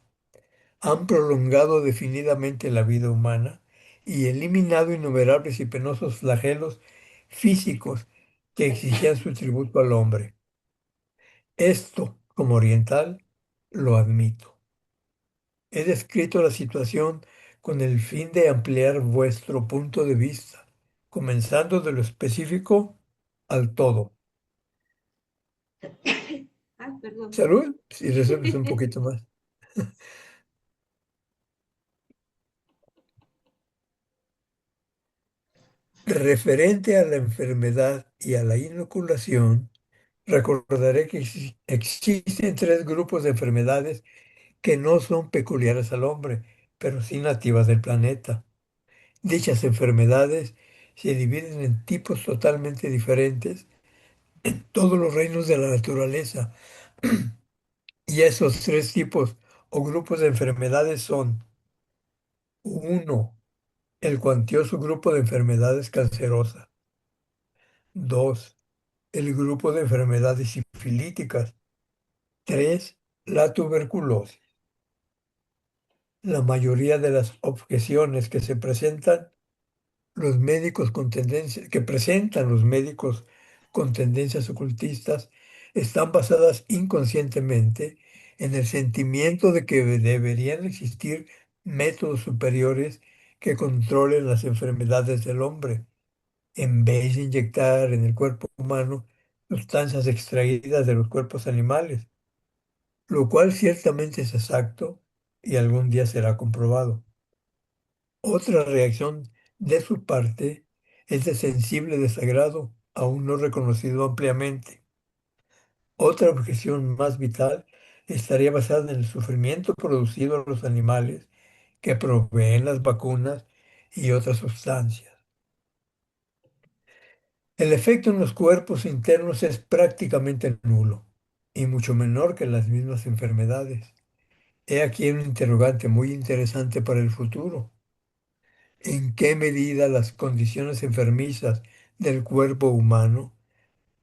han prolongado definidamente la vida humana y eliminado innumerables y penosos flagelos físicos que exigían su tributo al hombre. Esto, como oriental, lo admito. He descrito la situación con el fin de ampliar vuestro punto de vista, comenzando de lo específico al todo. ay, perdón. Salud, si resuelves un poquito más. Referente a la enfermedad y a la inoculación, recordaré que existen tres grupos de enfermedades que no son peculiares al hombre, pero sí nativas del planeta. Dichas enfermedades se dividen en tipos totalmente diferentes en todos los reinos de la naturaleza. Y esos tres tipos o grupos de enfermedades son: uno, el cuantioso grupo de enfermedades cancerosas; dos, el grupo de enfermedades sifilíticas; tres, la tuberculosis. La mayoría de las objeciones que se presentan los médicos con tendencia, que presentan los médicos con tendencias ocultistas están basadas inconscientemente en el sentimiento de que deberían existir métodos superiores que controlen las enfermedades del hombre, en vez de inyectar en el cuerpo humano sustancias extraídas de los cuerpos animales, lo cual ciertamente es exacto y algún día será comprobado. Otra reacción de su parte es de sensible desagrado, aún no reconocido ampliamente. Otra objeción más vital estaría basada en el sufrimiento producido a los animales que proveen las vacunas y otras sustancias. El efecto en los cuerpos internos es prácticamente nulo y mucho menor que las mismas enfermedades. He aquí un interrogante muy interesante para el futuro. ¿En qué medida las condiciones enfermizas del cuerpo humano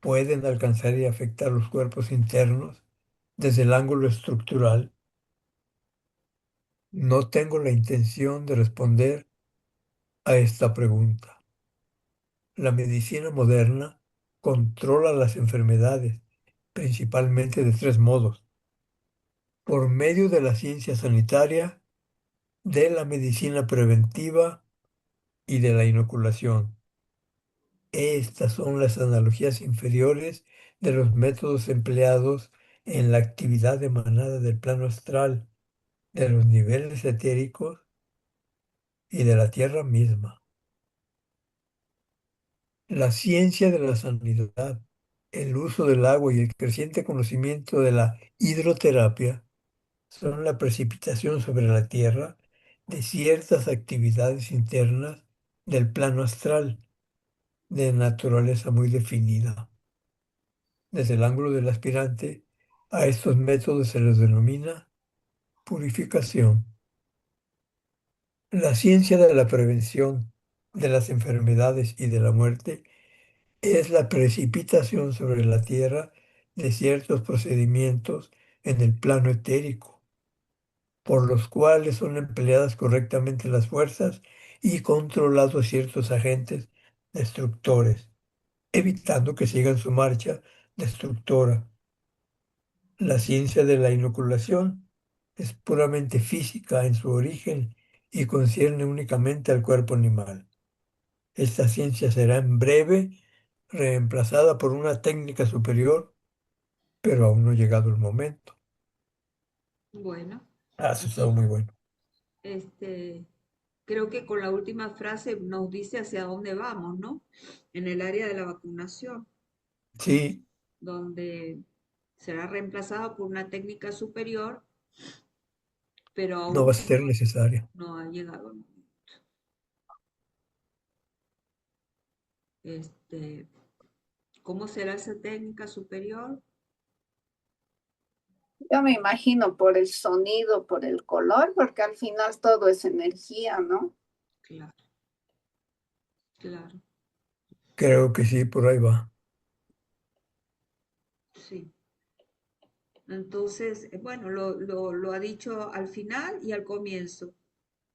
pueden alcanzar y afectar los cuerpos internos desde el ángulo estructural? No tengo la intención de responder a esta pregunta. La medicina moderna controla las enfermedades principalmente de tres modos: por medio de la ciencia sanitaria, de la medicina preventiva y de la inoculación. Estas son las analogías inferiores de los métodos empleados en la actividad emanada del plano astral, de los niveles etéricos y de la Tierra misma. La ciencia de la sanidad, el uso del agua y el creciente conocimiento de la hidroterapia son la precipitación sobre la Tierra de ciertas actividades internas del plano astral de naturaleza muy definida. Desde el ángulo del aspirante, a estos métodos se los denomina purificación. La ciencia de la prevención de las enfermedades y de la muerte es la precipitación sobre la Tierra de ciertos procedimientos en el plano etérico, por los cuales son empleadas correctamente las fuerzas y controlados ciertos agentes destructores, evitando que sigan su marcha destructora. La ciencia de la inoculación es puramente física en su origen y concierne únicamente al cuerpo animal. Esta ciencia será en breve reemplazada por una técnica superior, pero aún no ha llegado el momento. Bueno, Eso ha estado aquí, muy bueno. este, creo que con la última frase nos dice hacia dónde vamos, ¿no? En el área de la vacunación, Sí, donde será reemplazado por una técnica superior, pero no va a aún ser necesaria. no ha llegado el momento. Este, ¿Cómo será esa técnica superior? Yo me imagino por el sonido, por el color, porque al final todo es energía, ¿no? Claro, claro, Creo que sí, por ahí va. sí. Entonces, bueno, lo ha dicho al final y al comienzo,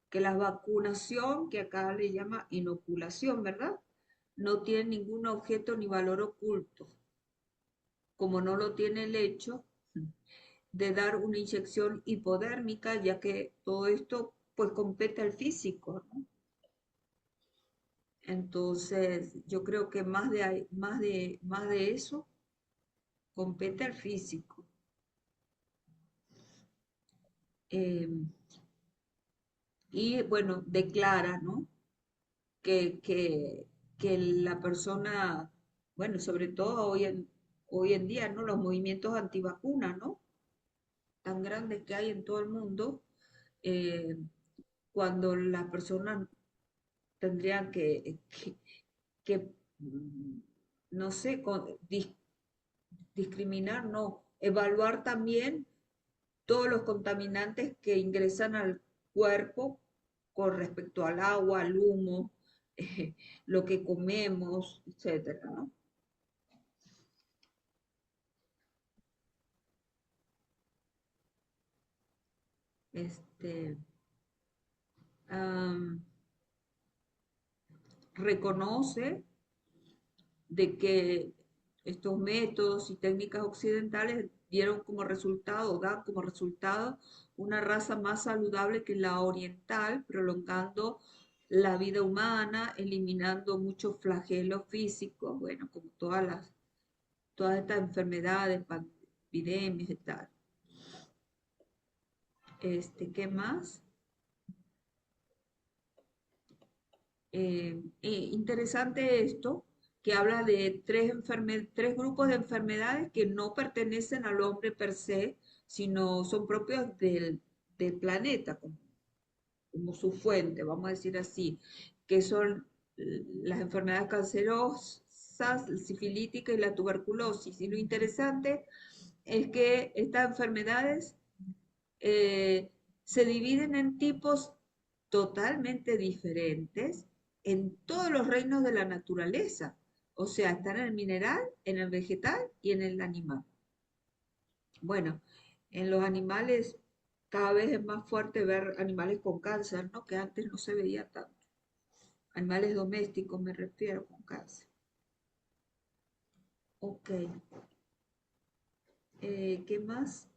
que la vacunación, que acá le llama inoculación, ¿verdad? No tiene ningún objeto ni valor oculto, como no lo tiene el hecho de dar una inyección hipodérmica, ya que todo esto pues compete al físico, ¿no? Entonces, yo creo que más de eso compete al físico. Eh, y bueno, declara, ¿no? Que, que, que la persona, bueno, sobre todo hoy en día, ¿no? Los movimientos antivacunas, ¿no? Tan grandes que hay en todo el mundo, eh, cuando las personas tendrían que, no sé, discriminar, no, evaluar también todos los contaminantes que ingresan al cuerpo con respecto al agua, al humo, lo que comemos, etcétera, ¿no? Este, am, reconoce de que estos métodos y técnicas occidentales dieron como resultado, dan como resultado una raza más saludable que la oriental, prolongando la vida humana, eliminando muchos flagelos físicos, bueno, como todas estas enfermedades, epidemias y tal. ¿Qué más? Interesante esto, que habla de tres grupos de enfermedades que no pertenecen al hombre per se, sino son propios del planeta, como su fuente, vamos a decir así, que son las enfermedades cancerosas, sifilítica y la tuberculosis. Y lo interesante es que estas enfermedades eh, se dividen en tipos totalmente diferentes en todos los reinos de la naturaleza. O sea, están en el mineral, en el vegetal y en el animal. Bueno, en los animales cada vez es más fuerte ver animales con cáncer, ¿no? Que antes no se veía tanto. Animales domésticos me refiero con cáncer. Ok. ¿Qué más?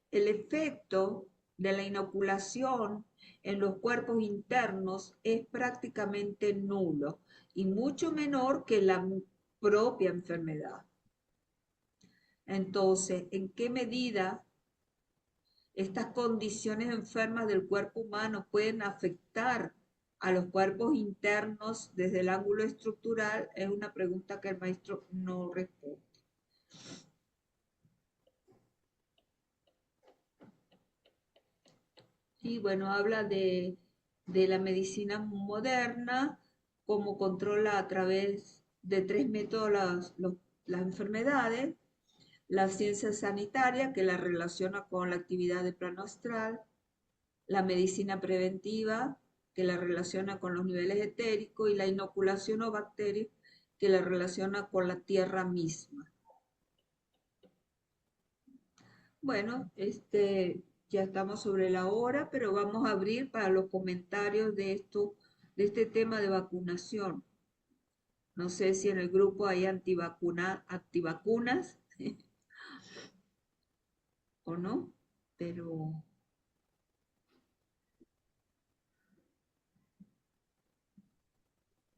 El efecto de la inoculación en los cuerpos internos es prácticamente nulo y mucho menor que la propia enfermedad. Entonces, ¿en qué medida estas condiciones enfermas del cuerpo humano pueden afectar a los cuerpos internos desde el ángulo estructural? Es una pregunta que el maestro no responde. Y bueno, habla de la medicina moderna, cómo controla a través de tres métodos las enfermedades, la ciencia sanitaria, que la relaciona con la actividad de plano astral, la medicina preventiva, que la relaciona con los niveles etéricos, y la inoculación o bacterias, que la relaciona con la tierra misma. Bueno, ya estamos sobre la hora, pero vamos a abrir para los comentarios de este tema de vacunación. No sé si en el grupo hay antivacunas o no, pero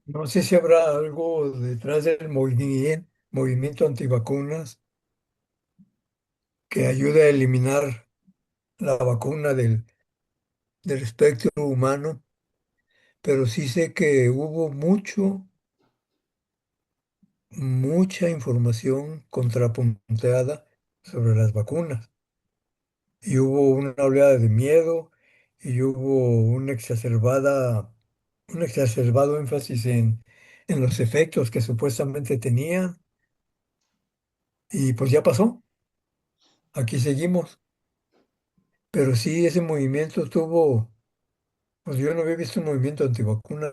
No sé si habrá algo detrás del movimiento antivacunas que ayude a eliminar la vacuna del espectro humano, pero sí sé que hubo mucha información contrapunteada sobre las vacunas. Y hubo una oleada de miedo y hubo un exacerbado énfasis en los efectos que supuestamente tenían. Y pues ya pasó, aquí seguimos. Pero sí, ese movimiento pues yo no había visto un movimiento antivacunas.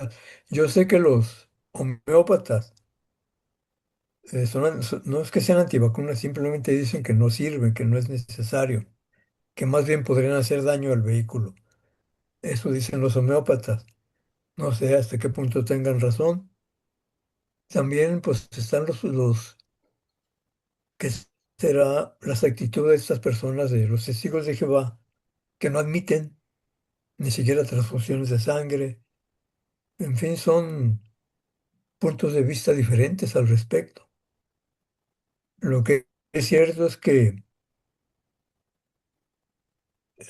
Yo sé que los homeópatas no es que sean antivacunas, simplemente dicen que no sirven, que no es necesario, que más bien podrían hacer daño al vehículo. Eso dicen los homeópatas. No sé hasta qué punto tengan razón. También pues están que será las actitudes de estas personas, de los testigos de Jehová, que no admiten ni siquiera transfusiones de sangre. En fin, son puntos de vista diferentes al respecto. Lo que es cierto es que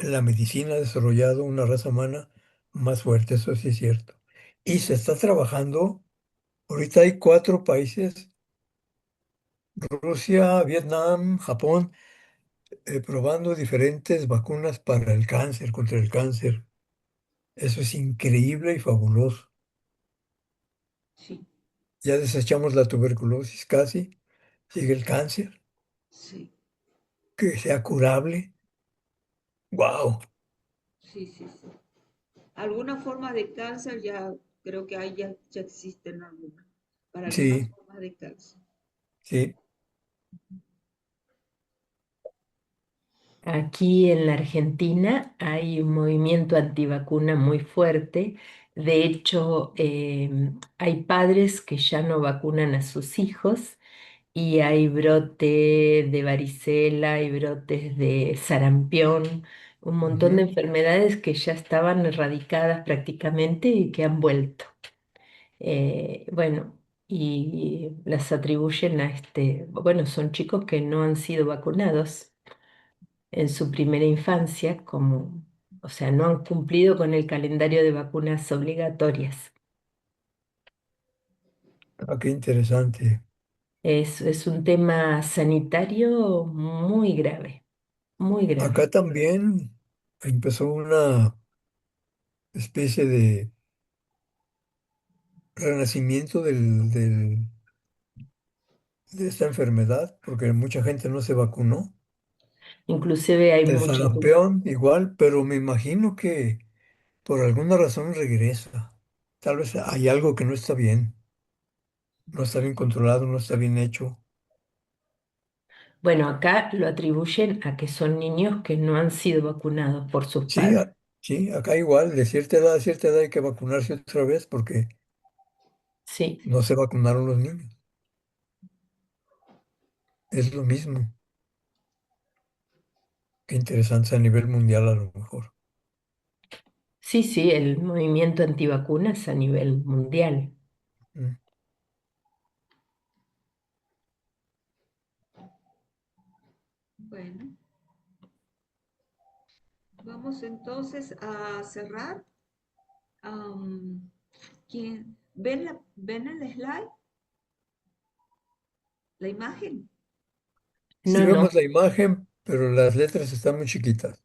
la medicina ha desarrollado una raza humana más fuerte, eso sí es cierto. Y se está trabajando, ahorita hay 4 países, Rusia, Vietnam, Japón, probando diferentes vacunas para el cáncer, contra el cáncer. Eso es increíble y fabuloso. sí, Ya desechamos la tuberculosis casi, sigue el cáncer, sí, que sea curable. ¡Wow! sí, sí, sí. Algunas formas de cáncer ya creo que ya existen algunas, para algunas Sí, formas de cáncer. sí. Aquí en la Argentina hay un movimiento antivacuna muy fuerte. De hecho, hay padres que ya no vacunan a sus hijos y hay brote de varicela, hay brotes de sarampión un montón de Ujú. enfermedades que ya estaban erradicadas prácticamente y que han vuelto. Bueno, y las atribuyen a bueno, son chicos que no han sido vacunados en su primera infancia, o sea, no han cumplido con el calendario de vacunas obligatorias. Ah, qué interesante. Es un tema sanitario muy grave, muy grave. Acá también empezó una especie de renacimiento de esta enfermedad, porque mucha gente no se vacunó. Inclusive hay El mucha, sarampión igual, pero me imagino que por alguna razón regresa. Tal vez hay algo que no está bien controlado, no está bien hecho. bueno, acá lo atribuyen a que son niños que no han sido vacunados por sus Sí, padres. sí, acá igual, de cierta edad a cierta edad hay que vacunarse otra vez porque Sí, no se vacunaron los niños. Es lo mismo. Qué interesante a nivel mundial a lo mejor. sí, sí, el movimiento antivacunas a nivel mundial. Mm. Bueno, vamos entonces a cerrar. Am, ¿ven el slide? ¿La imagen? Sí No, no, vemos la imagen, pero las letras están muy chiquitas.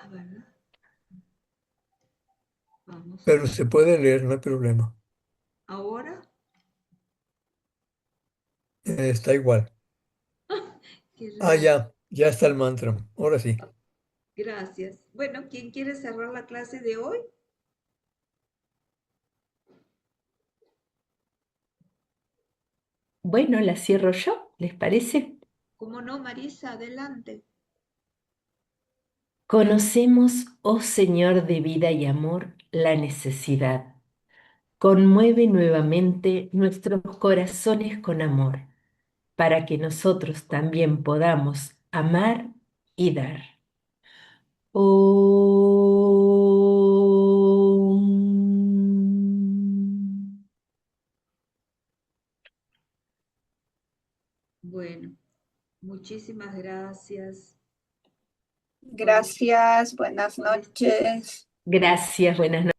A ver, vamos a Pero ver. se puede leer, no hay problema. Ahora, Está igual. qué Ah, raro. ya está el mantra. Ahora sí. Gracias. Bueno, ¿quién quiere cerrar la clase de hoy? bueno, la cierro yo, ¿les parece? ¿Cómo no, Marisa? Adelante. Conocemos, oh Señor de vida y amor, la necesidad. Conmueve nuevamente nuestros corazones con amor, para que nosotros también podamos amar y dar. Om. Bueno, muchísimas gracias por, Gracias, buenas por este. noches. Gracias, buenas noches.